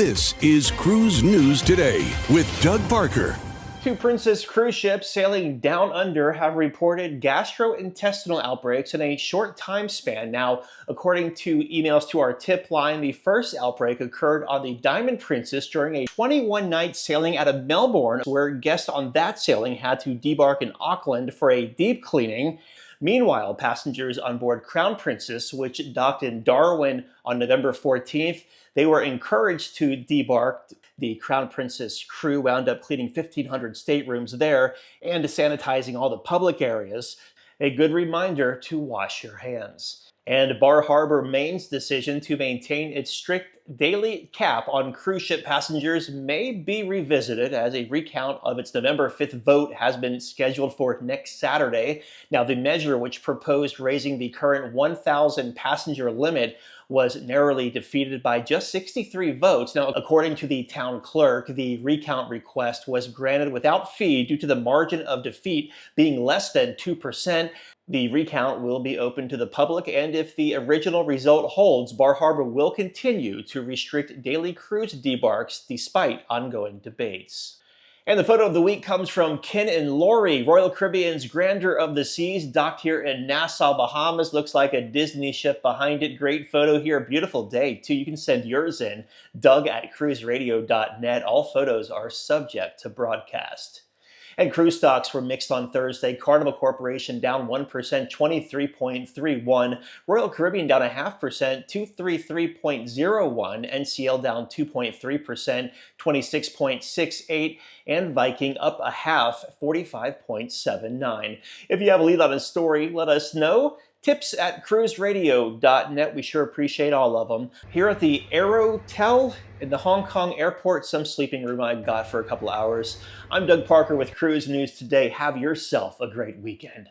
This is Cruise News Today with Doug Parker. Two Princess cruise ships sailing down under have reported gastrointestinal outbreaks in a short time span. Now, according to emails to our tip line, the first outbreak occurred on the Diamond Princess during a 21-night sailing out of Melbourne, where guests on that sailing had to debark in Auckland for a deep cleaning. Meanwhile, passengers on board Crown Princess, which docked in Darwin on November 14th, they were encouraged to debark. The Crown Princess crew wound up cleaning 1,500 staterooms there and sanitizing all the public areas. A good reminder to wash your hands. And Bar Harbor, Maine's decision to maintain its strict daily cap on cruise ship passengers may be revisited, as a recount of its November 5th vote has been scheduled for next Saturday. Now, the measure, which proposed raising the current 1,000 passenger limit, was narrowly defeated by just 63 votes. Now, according to the town clerk, the recount request was granted without fee due to the margin of defeat being less than 2%. The recount will be open to the public, and if the original result holds, Bar Harbor will continue to restrict daily cruise debarks despite ongoing debates. And the photo of the week comes from Ken and Lori, Royal Caribbean's Grandeur of the Seas, docked here in Nassau, Bahamas. Looks like a Disney ship behind it. Great photo here. Beautiful day, too. You can send yours in. Doug@cruiseradio.net. All photos are subject to broadcast. And cruise stocks were mixed on Thursday. Carnival Corporation down 1%, 23.31. Royal Caribbean down 0.5%, 233.01. NCL down 2.3%, 26.68. And Viking up 0.5%, 45.79. If you have a lead on a story, let us know. Tips@cruiseradio.net. We sure appreciate all of them. Here at the Aerotel in the Hong Kong airport, some sleeping room I got for a couple hours. I'm Doug Parker with Cruise News Today. Have yourself a great weekend.